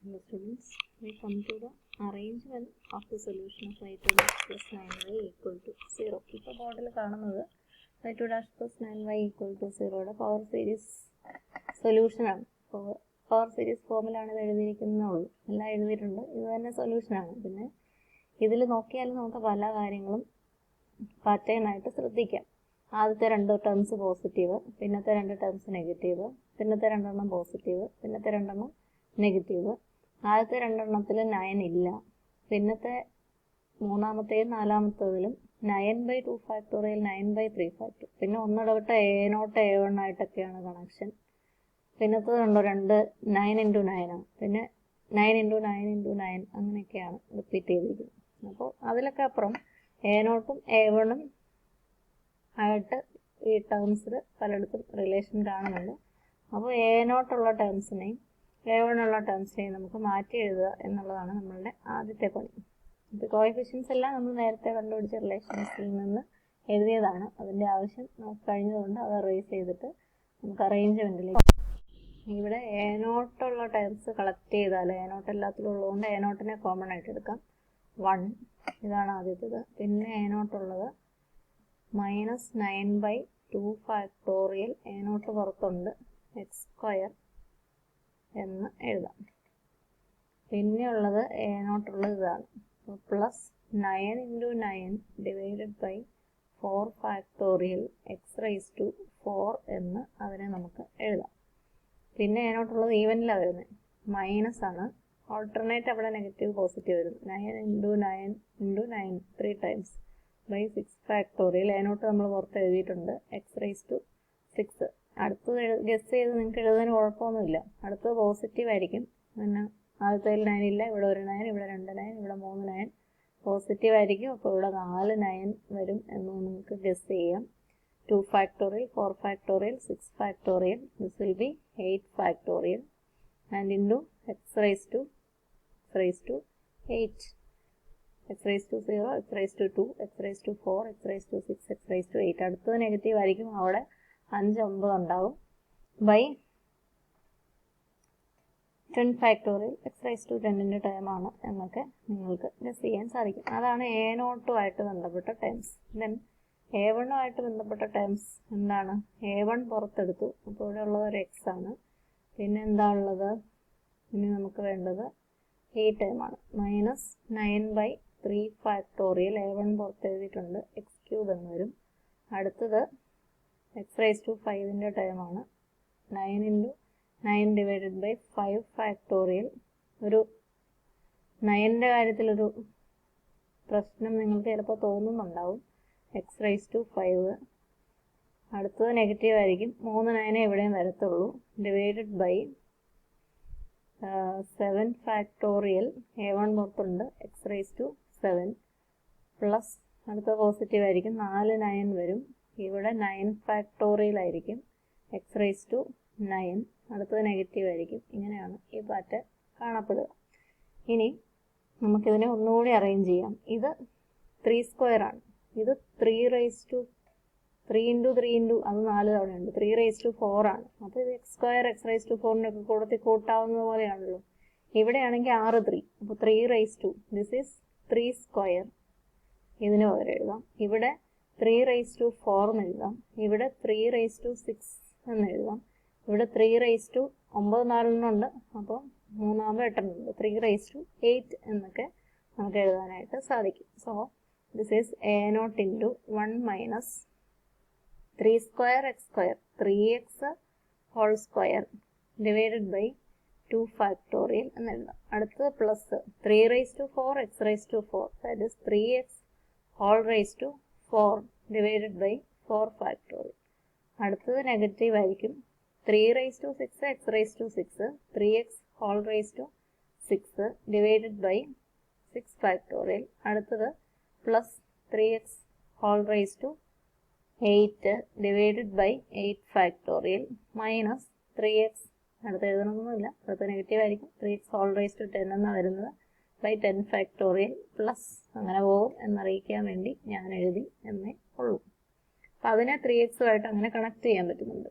Hello students, we come to the arrangement of the solution of y2 dash plus 9y equal to 0. ഇപ്പോൾ ബോർഡിൽ കാണുന്നത് y2 dash plus 9y equal to 0യുടെ power series സൊല്യൂഷനാണ്. Power series ഫോമിലാണ് ഇത് എഴുതിയിരിക്കുന്നതുള്ളൂ, എല്ലാം എഴുതിയിട്ടുണ്ട്. ഇത് തന്നെ സൊല്യൂഷനാണ്. പിന്നെ ഇതിൽ നോക്കിയാലും നമുക്ക് പല കാര്യങ്ങളും പാറ്റേൺ ആയിട്ട് ശ്രദ്ധിക്കാം. ആദ്യത്തെ രണ്ട് ടേംസ് പോസിറ്റീവ്, പിന്നത്തെ രണ്ട് ടേംസ് നെഗറ്റീവ്, പിന്നത്തെ രണ്ടെണ്ണം പോസിറ്റീവ്, പിന്നത്തെ രണ്ടെണ്ണം നെഗറ്റീവ്. ആദ്യത്തെ രണ്ടെണ്ണത്തിൽ 9 ഇല്ല, പിന്നത്തെ മൂന്നാമത്തെയും നാലാമത്തതിലും 9/2 ഫാക്ടോറിയൽ 9/3 ഫാക്ടോറിയൽ. പിന്നെ ഒന്നിടവിട്ട് A0 A1 ആയിട്ടൊക്കെയാണ് കണക്ഷൻ. പിന്നത്തെ കണ്ടോ 9 × 9 ആണ്, പിന്നെ 9 × 9 × 9 അങ്ങനെയൊക്കെയാണ് റിപ്പീറ്റ് ചെയ്തിരിക്കുന്നത്. അപ്പോൾ അതിലൊക്കെ അപ്പുറം A0 A1 ആയിട്ട് ഈ ടേംസിൽ പലയിടത്തും റിലേഷൻ കാണുന്നുണ്ട്. അപ്പോൾ A0 ഉള്ള ടേംസിനെയും A1 ഉള്ള ടേംസിനെയും നമുക്ക് മാറ്റി എഴുതുക എന്നുള്ളതാണ് നമ്മളുടെ ആദ്യത്തെ പണി. ഇപ്പോൾ കോഎഫിഷ്യൻസ് എല്ലാം നമ്മൾ നേരത്തെ കണ്ടുപിടിച്ച റിലേഷൻസിൽ നിന്ന് എഴുതിയതാണ്. അതിൻ്റെ ആവശ്യം നമുക്ക് കഴിഞ്ഞതുകൊണ്ട് അത് റേസ് ചെയ്തിട്ട് നമുക്ക് അറേഞ്ച്മെൻറ്റിലേക്ക് ഇവിടെ A0 ഉള്ള ടേംസ് കളക്ട് ചെയ്താൽ A0 എല്ലാത്തിലും ഉള്ളതുകൊണ്ട് A0നെ കോമൺ ആയിട്ട് എടുക്കാം. 1 ഇതാണ് ആദ്യത്തേത്. പിന്നെ A0 ഉള്ളത് -9/2 ഫാക്ടോറിയൽ A0 പുറത്തുണ്ട് x² എന്ന് എഴുതാം. പിന്നെയുള്ളത് A0 ഉള്ളത് ഇതാണ്, plus 9 × 9 divided by 4 factorial x⁴ എന്ന് അതിനെ നമുക്ക് എഴുതാം. പിന്നെ A0 ഉള്ളത് ഈവനിലാണ് വരുന്നത്, മൈനസ് ആണ്. ഓൾട്ടർനേറ്റ് അവിടെ നെഗറ്റീവ് പോസിറ്റീവ് വരും. 9 × 9 × 9 3 ടൈംസ് ബൈ 6 ഫാക്ടോറിയൽ. A0 നമ്മൾ പുറത്ത് എഴുതിയിട്ടുണ്ട്, x⁻⁶. അടുത്തത് ഗസ് ചെയ്ത് നിങ്ങൾക്ക് എഴുതാൻ കുഴപ്പമൊന്നുമില്ല. അടുത്തത് പോസിറ്റീവ് ആയിരിക്കും. പിന്നെ ആദ്യത്തേൽ 9 ഇല്ല, ഇവിടെ ഒരു 9, ഇവിടെ 2 9, ഇവിടെ 3 9 പോസിറ്റീവ് ആയിരിക്കും. അപ്പോൾ ഇവിടെ 4 9 വരും എന്ന് നിങ്ങൾക്ക് ഗസ് ചെയ്യാം. 2 factorial 4 factorial 6 factorial, this will be 8 factorial and into x⁻⁸ x⁻⁸, x⁻⁴, x⁻², x⁻⁴, x⁻⁶, x⁻⁸. അടുത്തത് നെഗറ്റീവ് ആയിരിക്കും, അവിടെ 5 9 ഉണ്ടാവും, ബൈ 10 ഫാക്ടോറിയൽ x⁻10ൻ്റെ ടേമാണ് എന്നൊക്കെ നിങ്ങൾക്ക് ഗസ് ചെയ്യാൻ സാധിക്കും. അതാണ് A0 ആയിട്ട് ബന്ധപ്പെട്ട ടേംസ്. ദെൻ A1 ആയിട്ട് ബന്ധപ്പെട്ട ടേംസ് എന്താണ്? A1 പുറത്തെടുത്തു, അപ്പോൾ ഇവിടെ ഉള്ളത് ഒരു x ആണ്. പിന്നെ എന്താ ഉള്ളത്? ഇനി നമുക്ക് വേണ്ടത് ഈ ടേമാണ്, -9/3 ഫാക്ടോറിയൽ. A1 പുറത്ത് എഴുതിയിട്ടുണ്ട്, x³ എന്ന് വരും. അടുത്തത് x⁵5ൻ്റെ ടേമാണ്, 9 × 9 ഡിവൈഡഡ് ബൈ 5 ഫാക്ടോറിയൽ. ഒരു 9ൻ്റെ കാര്യത്തിലൊരു പ്രശ്നം നിങ്ങൾക്ക് ചിലപ്പോൾ തോന്നുന്നുണ്ടാവും, x⁵5. അടുത്തത് നെഗറ്റീവ് ആയിരിക്കും, 3 9 എവിടെയും വരത്തുള്ളൂ, ഡിവൈഡഡ് ബൈ 7 ഫാക്ടോറിയൽ. A1 പുറത്തുണ്ട്, x⁻7 പ്ലസ് അടുത്ത പോസിറ്റീവ് ആയിരിക്കും, 4 9 വരും, ഇവിടെ 9 ഫാക്ടോറിയൽ ആയിരിക്കും, x⁻9. അടുത്തത് നെഗറ്റീവ് ആയിരിക്കും. ഇങ്ങനെയാണ് ഈ പാറ്റേൺ കാണപ്പെടുക. ഇനി നമുക്കിതിനെ ഒന്നുകൂടി അറേഞ്ച് ചെയ്യാം. ഇത് 3² ആണ്, ഇത് 3 × 3 അത് 4 തവണയുണ്ട്, 3⁴ ആണ്. അപ്പോൾ ഇത് x² x⁴ കൂടത്തിൽ കൂട്ടാവുന്നത് പോലെയാണല്ലോ. ഇവിടെയാണെങ്കിൽ 6 3, അപ്പോൾ 3⁻², ദിസ് ഈസ് 3² ഇതിന് പകരം എഴുതാം. ഇവിടെ 3⁴ എന്ന് എഴുതാം, ഇവിടെ 3⁶ എന്ന് എഴുതാം, ഇവിടെ 3⁻9 4 അപ്പോൾ 3 8 3⁸8 എന്നൊക്കെ നമുക്ക് എഴുതാനായിട്ട് സാധിക്കും. So this is A0 × 1 - 3² x², 3x² divided by 2 factorial എന്ന് എഴുതാം. അടുത്തത് plus 3⁴ x⁴, that is 3x⁴ divided by 4 factorial. അടുത്തത് നെഗറ്റീവ് ആയിരിക്കും, 3⁶ x⁻6, 3x⁴ divided by 6 factorial. അടുത്തത് plus 3x⁴ divided by 8 factorial minus 3x, അടുത്ത് എഴുതണമെന്നില്ല, അടുത്ത നെഗറ്റീവ് ആയിരിക്കും, 3x⁻10 എന്നാണ് വരുന്നത്, ബൈ 10 ഫാക്ടോറിയൽ പ്ലസ് അങ്ങനെ പോകും എന്നറിയിക്കാൻ വേണ്ടി ഞാൻ എഴുതി എന്നേ ഉള്ളൂ. അപ്പം അതിനെ 3x ആയിട്ട് അങ്ങനെ കണക്ട് ചെയ്യാൻ പറ്റുന്നുണ്ട്.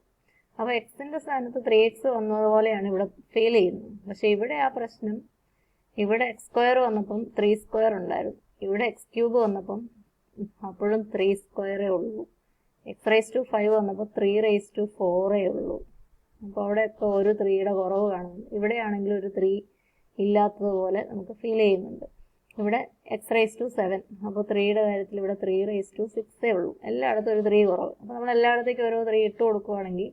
അപ്പോൾ എക്സിൻ്റെ സ്ഥാനത്ത് 3x വന്നതുപോലെയാണ് ഇവിടെ ഫീൽ ചെയ്യുന്നത്. പക്ഷേ ഇവിടെ ആ പ്രശ്നം, ഇവിടെ എക്സ് സ്ക്വയർ വന്നപ്പം 3 സ്ക്വയർ ഉണ്ടായിരുന്നു, ഇവിടെ എക്സ് ക്യൂബ് വന്നപ്പം അപ്പോഴും 3 സ്ക്വയറേ ഉള്ളൂ. x⁵5 വന്നപ്പോൾ 3⁴ ഉള്ളൂ. അപ്പോൾ അവിടെ ഇപ്പോൾ ഒരു 3യുടെ കുറവ് കാണുന്നു. ഇവിടെയാണെങ്കിൽ ഒരു 3 ഇല്ലാത്തതുപോലെ നമുക്ക് ഫീൽ ചെയ്യുന്നുണ്ട്. ഇവിടെ x⁻7, അപ്പോൾ 3യുടെ കാര്യത്തിൽ ഇവിടെ 3⁻6 ഉള്ളൂ. എല്ലായിടത്തും ഒരു 3 കുറവ്. അപ്പോൾ നമ്മൾ എല്ലായിടത്തേക്കും ഓരോ 3 ഇട്ട് കൊടുക്കുവാണെങ്കിൽ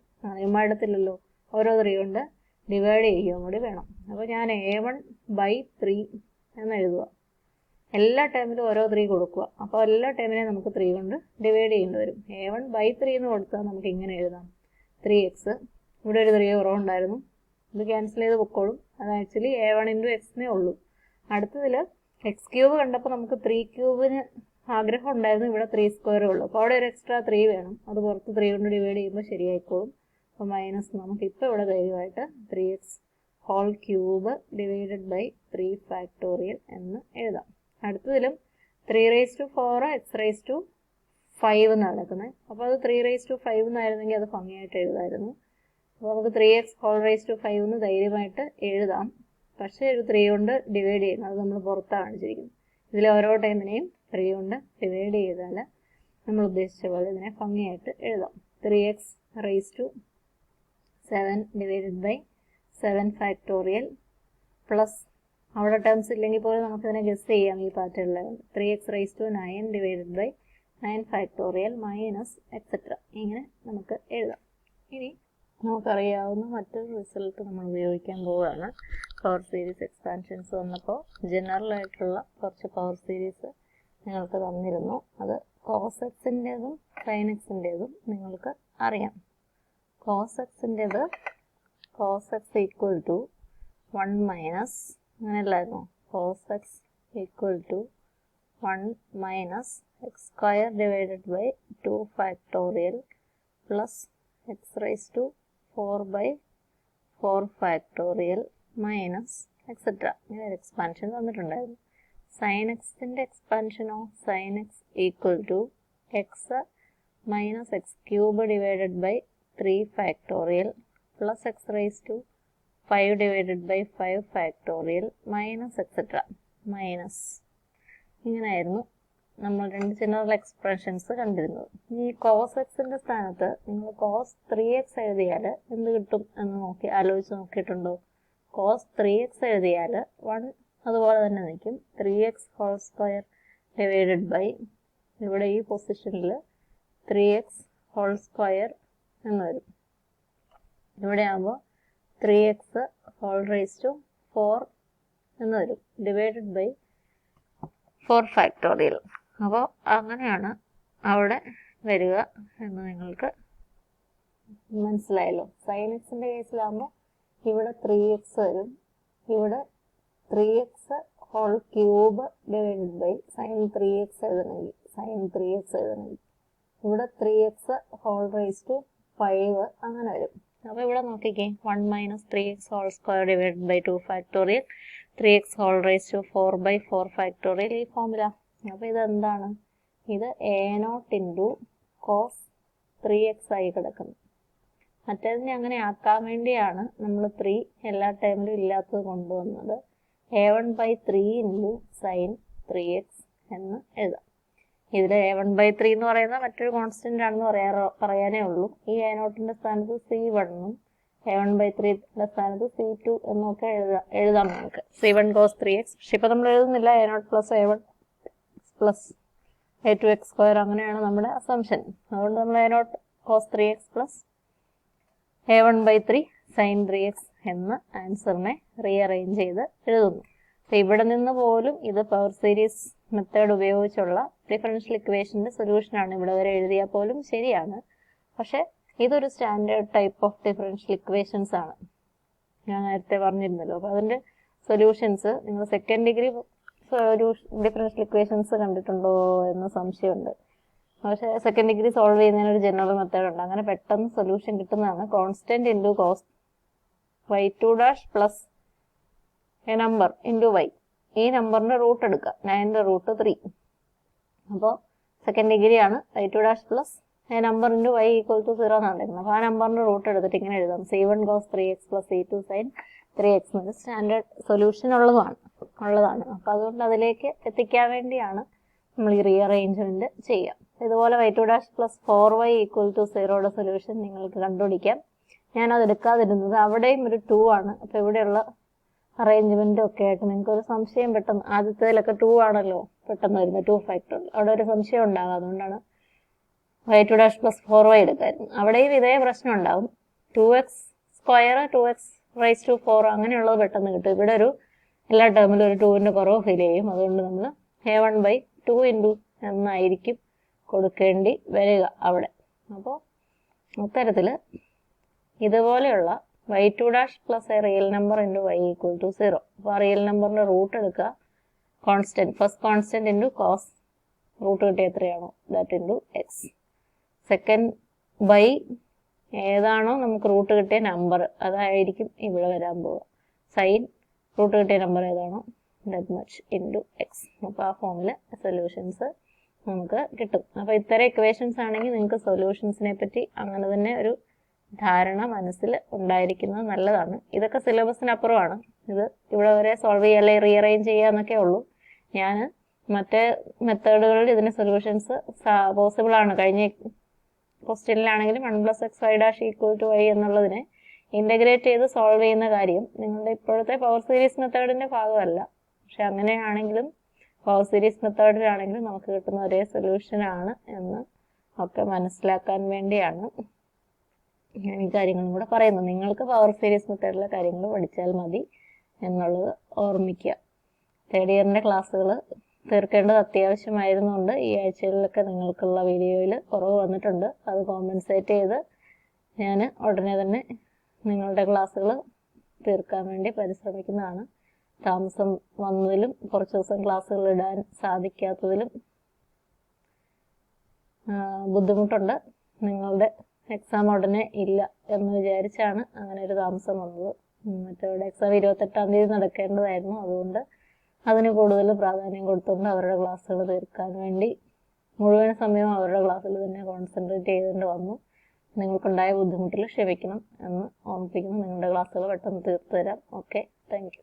ഇടത്തില്ലല്ലോ, ഓരോ 3 കൊണ്ട് ഡിവൈഡ് ചെയ്യുകയും കൂടി വേണം. അപ്പോൾ ഞാൻ a1/3 എന്ന് എഴുതുക. എല്ലാ ടേമിലും ഓരോ 3 കൊടുക്കുക. അപ്പോൾ എല്ലാ ടേമിനെയും നമുക്ക് 3 കൊണ്ട് ഡിവൈഡ് ചെയ്യേണ്ടി വരും. a1/3 എന്ന് കൊടുത്താൽ നമുക്ക് ഇങ്ങനെ എഴുതാം, 3x. ഇവിടെ ഒരു 3 കുറവുണ്ടായിരുന്നു, ഇത് ക്യാൻസൽ ചെയ്ത് പൊക്കോളും. അത് ആക്ച്വലി a1 × ഉള്ളൂ. അടുത്തതിൽ എക്സ് ക്യൂബ് കണ്ടപ്പോൾ നമുക്ക് 3³ ആഗ്രഹം ഉണ്ടായിരുന്നു, ഇവിടെ 3 സ്ക്വയറേ ഉള്ളൂ. അപ്പോൾ അവിടെ ഒരു എക്സ്ട്രാ 3 വേണം, അത് പുറത്ത് 3 കൊണ്ട് ഡിവൈഡ് ചെയ്യുമ്പോൾ ശരിയായിക്കോളും. അപ്പോൾ മൈനസ് നമുക്കിപ്പോൾ ഇവിടെ ധൈര്യമായിട്ട് 3x³ ഡിവൈഡഡ് ബൈ 3 എന്ന് എഴുതാം. അടുത്തതിലും 3⁴ x⁵5 എന്നാണ് നടക്കുന്നത്. അപ്പോൾ അത് 3⁵5 എന്നായിരുന്നെങ്കിൽ അത് ഭംഗിയായിട്ട് എഴുതായിരുന്നു. അപ്പോൾ നമുക്ക് 3x⁵5 എന്ന് ധൈര്യമായിട്ട് എഴുതാം. പക്ഷേ ഒരു 3 കൊണ്ട് ഡിവൈഡ് ചെയ്യുന്നത്, അത് നമ്മൾ പുറത്താണ് കാണിച്ചിരിക്കുന്നത്. ഇതിലെ ഓരോ ടൈമിനെയും 3 കൊണ്ട് ഡിവൈഡ് ചെയ്താൽ നമ്മൾ ഉദ്ദേശിച്ച പോലെ ഇതിനെ ഭംഗിയായിട്ട് എഴുതാം. 3x⁻7 ഡിവൈഡഡ് ബൈ 7 പ്ലസ്, അവിടെ ടേംസ് ഇല്ലെങ്കിൽ പോലും നമുക്കിതിനെ ഗസ് ചെയ്യാം ഈ പാറ്റേണിൽ. 3x⁹9 divided by 9 minus etcetera. ഇങ്ങനെ നമുക്ക് എഴുതാം. ഇനി നമുക്കറിയാവുന്ന മറ്റൊരു റിസൾട്ട് നമ്മൾ ഉപയോഗിക്കാൻ പോവുകയാണ്. പവർ സീരീസ് എക്സ്പാൻഷൻസ് വന്നപ്പോൾ ജനറൽ ആയിട്ടുള്ള കുറച്ച് പവർ സീരീസ് നിങ്ങൾക്ക് തന്നിരുന്നു. അത് കോസ് എക്സിൻ്റെതും സൈൻ എക്സിൻ്റെതും നിങ്ങൾക്ക് അറിയാം. കോസ് എക്സിൻ്റെത് cos X equal to 1 minus, അങ്ങനെയല്ലായിരുന്നു, cos X equal to 1 minus x² divided by 2 plus x⁴/4 minus etcetera. ഇങ്ങനെ ഒരു എക്സ്പാൻഷൻ തന്നിട്ടുണ്ടായിരുന്നു. സൈൻ എക്സിൻ്റെ എക്സ്പാൻഷനോ sine X equal to X minus x³ divided by 3 plus x⁵5 divided by 5 minus etcetera. Minus ഇങ്ങനെയായിരുന്നു നമ്മൾ രണ്ട് general expressions കണ്ടിരുന്നത്. ഈ കോസ് എക്സിൻ്റെ സ്ഥാനത്ത് നിങ്ങൾ കോസ് 3x എഴുതിയാൽ എന്ത് കിട്ടും എന്ന് ആലോചിച്ച് നോക്കിയിട്ടുണ്ടോ? കോസ് 3x എഴുതിയാൽ 1 അതുപോലെ തന്നെ നിൽക്കും. 3x² ഡിവൈഡഡ് ബൈ, ഇവിടെ ഈ പൊസിഷനിൽ 3x² എന്ന് വരും. ഇവിടെ ആകുമ്പോൾ 3x⁴ എന്ന് വരും, ഡിവൈഡഡ് ബൈ 4. അപ്പോൾ അങ്ങനെയാണ് അവിടെ വരിക എന്ന് നിങ്ങൾക്ക് മനസ്സിലായല്ലോ. സൈൻ എക്സിൻ്റെ കേസിലാകുമ്പോൾ ഇവിടെ 3x വരും, ഇവിടെ 3x⁴ divided by sine 3x എഴുതണമെങ്കിൽ ഇവിടെ 3x⁴5 അങ്ങനെ വരും. അപ്പോൾ ഇവിടെ നോക്കിക്കേ, 1 minus 3x² divided by 2 3x⁴/4 ഈ ഫോമുല. അപ്പോൾ ഇതെന്താണ്? ഇത് a0 × cos 3x ആയി കിടക്കുന്നു. മറ്റേതിനെ അങ്ങനെ ആക്കാൻ വേണ്ടിയാണ് നമ്മൾ 3 എല്ലാ ടൈമിലും ഇല്ലാത്തത് കൊണ്ടുവന്നത്. a1/3 × sin 3x എന്ന് എഴുതാം. ഇതിൽ a1/3 എന്ന് പറയുന്നത് മറ്റൊരു കോൺസ്റ്റന്റ് ആണെന്ന് പറയാനേ ഉള്ളൂ. ഈ a0ൻ്റെ സ്ഥാനത്ത് c1 a1/3 സ്ഥാനത്ത് c2 എന്നൊക്കെ എഴുതാം നമുക്ക്. c1 cos 3x. പക്ഷെ ഇപ്പം നമ്മൾ എഴുതുന്നില്ല. a0 + a1 പ്ലസ് a2x² അങ്ങനെയാണ് നമ്മുടെ അസംഷൻ. അതുകൊണ്ട് നമ്മൾ a0 cos 3x plus a1/3 sin 3x എന്ന് ആൻസറിനെ റീഅറേഞ്ച് ചെയ്ത് എഴുതുന്നു. അപ്പോൾ ഇവിടെ നിന്ന് പോലും ഇത് പവർ സീരീസ് മെത്തേഡ് ഉപയോഗിച്ചുള്ള ഡിഫറൻഷ്യൽ ഇക്വേഷൻ്റെ സൊല്യൂഷനാണ്. ഇവിടെ വരെ എഴുതിയാൽ പോലും ശരിയാണ്. പക്ഷേ ഇതൊരു standard type of differential equations ആണ്, ഞാൻ നേരത്തെ പറഞ്ഞിരുന്നല്ലോ. അപ്പോൾ അതിൻ്റെ സൊല്യൂഷൻസ് നിങ്ങൾ സെക്കൻഡ് ഡിഗ്രി ഡിഫറൻഷ്യൽ ഇക്വേഷൻസ് കണ്ടിട്ടുണ്ടോ എന്ന് സംശയമുണ്ട്. പക്ഷേ സെക്കൻഡ് ഡിഗ്രി സോൾവ് ചെയ്യുന്നതിന് ഒരു ജനറൽ മെത്തേഡ് ഉണ്ട്. അങ്ങനെ പെട്ടെന്ന് സൊല്യൂഷൻ കിട്ടുന്നതാണ്. Constant into cos y2' plus a number into y. ഈ നമ്പറിൻ്റെ റൂട്ട് എടുക്കുക, 9 √3. അപ്പോൾ സെക്കൻഡ് ഡിഗ്രിയാണ് y2' plus a number into y equal to 0 എന്നാണ് എടുക്കുന്നത്. അപ്പോൾ ആ നമ്പറിൻ്റെ റൂട്ട് എടുത്തിട്ട് ഇങ്ങനെ എഴുതാം. c1 cos 3x plus c2 sin 3x എന്നത് സ്റ്റാൻഡേർഡ് സൊല്യൂഷൻ ഉള്ളതാണ്. അപ്പോൾ അതുകൊണ്ട് അതിലേക്ക് എത്തിക്കാൻ വേണ്ടിയാണ് നമ്മൾ ഈ റീഅറേഞ്ച്മെൻറ്റ് ചെയ്യുക. ഇതുപോലെ y2 dash plus 4y equal to 0യുടെ സൊല്യൂഷൻ നിങ്ങൾക്ക് കണ്ടുപിടിക്കാം. ഞാനത് എടുക്കാതിരുന്നത് അവിടെയും ഒരു 2 ആണ്. അപ്പോൾ ഇവിടെയുള്ള അറേഞ്ച്മെൻറ്റും ഒക്കെ ആയിട്ട് നിങ്ങൾക്കൊരു സംശയം പെട്ടെന്ന്, ആദ്യത്തേതിലൊക്കെ 2 ആണല്ലോ പെട്ടെന്ന് വരുന്നത്, 2 ഫാക്ടർ, അവിടെ ഒരു സംശയം ഉണ്ടാകും. അതുകൊണ്ടാണ് y2 ഡാഷ് പ്ലസ് 4y എടുക്കായിരുന്നു. അവിടെയും ഇതേ പ്രശ്നം ഉണ്ടാവും. 2x square 2x raise to 4 അങ്ങനെയുള്ളത് പെട്ടെന്ന് കിട്ടും. ഇവിടെ ഒരു എല്ലാ ടേമിലും ഒരു 2ൻ്റെ കുറവ് ഫീൽ ചെയ്യും. അതുകൊണ്ട് നമ്മൾ a1/2 ഇൻറ്റു എന്നായിരിക്കും കൊടുക്കേണ്ടി വരിക അവിടെ. അപ്പോൾ അത്തരത്തിൽ ഇതുപോലെയുള്ള y2 dash plus a real number into y equal to 0. അപ്പോൾ ആ റിയൽ നമ്പറിൻ്റെ റൂട്ട് എടുക്കുക, constant, first constant into cos, root കിട്ടിയ എത്രയാണോ that into x. Second by ഏതാണോ നമുക്ക് റൂട്ട് കിട്ടിയ നമ്പർ അതായിരിക്കും ഇവിടെ വരാൻ പോവുക. സൈൻ റൂട്ട് കിട്ടിയ നമ്പർ ഏതാണോ ദാറ്റ് മച്ച് ഇൻറ്റു എക്സ്. അപ്പോൾ ആ ഫോമിൽ സൊല്യൂഷൻസ് നമുക്ക് കിട്ടും. അപ്പോൾ ഇത്തരം ഇക്വേഷൻസ് ആണെങ്കിൽ നിങ്ങൾക്ക് സൊല്യൂഷൻസിനെ പറ്റി അങ്ങനെ തന്നെ ഒരു ധാരണ മനസ്സിൽ ഉണ്ടായിരിക്കുന്നത് നല്ലതാണ്. ഇതൊക്കെ സിലബസിനപ്പുറമാണ്. ഇത് ഇവിടെ വരെ സോൾവ് ചെയ്യുക അല്ലെങ്കിൽ റീഅറേഞ്ച് ചെയ്യുക എന്നൊക്കെ ഉള്ളൂ. ഞാൻ മറ്റേ മെത്തേഡുകളിൽ ഇതിന് സൊല്യൂഷൻസ് പോസിബിൾ ആണ്. കഴിഞ്ഞ ക്വസ്റ്റ്യനിലാണെങ്കിലും 1+x y' equal to y എന്നുള്ളതിനെ ഇൻ്റഗ്രേറ്റ് ചെയ്ത് സോൾവ് ചെയ്യുന്ന കാര്യം നിങ്ങളുടെ ഇപ്പോഴത്തെ പവർ സീരീസ് മെത്തേഡിൻ്റെ ഭാഗമല്ല. പക്ഷെ അങ്ങനെയാണെങ്കിലും പവർ സീരീസ് മെത്തേഡിലാണെങ്കിലും നമുക്ക് കിട്ടുന്ന ഒരേ സൊല്യൂഷനാണ് എന്ന് ഒക്കെ മനസ്സിലാക്കാൻ വേണ്ടിയാണ് ഞാൻ ഈ കാര്യങ്ങളും കൂടെ പറയുന്നത്. നിങ്ങൾക്ക് പവർ സീരീസ് മെത്തേഡിലെ കാര്യങ്ങൾ പഠിച്ചാൽ മതി എന്നുള്ളത് ഓർമ്മിക്കുക. തേർഡ് ഇയറിൻ്റെ ക്ലാസ്സുകൾ തീർക്കേണ്ടത് അത്യാവശ്യമായിരുന്നുകൊണ്ട് ഈ ആഴ്ചകളിലൊക്കെ നിങ്ങൾക്കുള്ള വീഡിയോയിൽ കുറവ് വന്നിട്ടുണ്ട്. അത് കോമ്പൻസേറ്റ് ചെയ്ത് ഞാൻ ഉടനെ തന്നെ നിങ്ങളുടെ ക്ലാസ്സുകൾ തീർക്കാൻ വേണ്ടി പരിശ്രമിക്കുന്നതാണ്. താമസം വന്നതിലും കുറച്ച് ദിവസം ക്ലാസ്സുകൾ ഇടാൻ സാധിക്കാത്തതിലും ബുദ്ധിമുട്ടുണ്ട്. നിങ്ങളുടെ എക്സാം ഉടനെ ഇല്ല എന്ന് വിചാരിച്ചാണ് അങ്ങനെ ഒരു താമസം വന്നത്. മറ്റവരുടെ എക്സാം 28-ാം തീയതി നടക്കേണ്ടതായിരുന്നു. അതുകൊണ്ട് അതിന് കൂടുതൽ പ്രാധാന്യം കൊടുത്തുകൊണ്ട് അവരുടെ ക്ലാസ്സുകൾ തീർക്കാൻ വേണ്ടി മുഴുവൻ സമയവും അവരുടെ ക്ലാസ്സിൽ തന്നെ കോൺസെൻട്രേറ്റ് ചെയ്തുകൊണ്ട് വന്നു. നിങ്ങൾക്കുണ്ടായ ബുദ്ധിമുട്ടിൽ ക്ഷമിക്കണം എന്ന് ഓർമ്മിപ്പിക്കുന്നു. നിങ്ങളുടെ ക്ലാസ്സുകൾ പെട്ടെന്ന് തീർത്തു തരാം. Okay, thank you.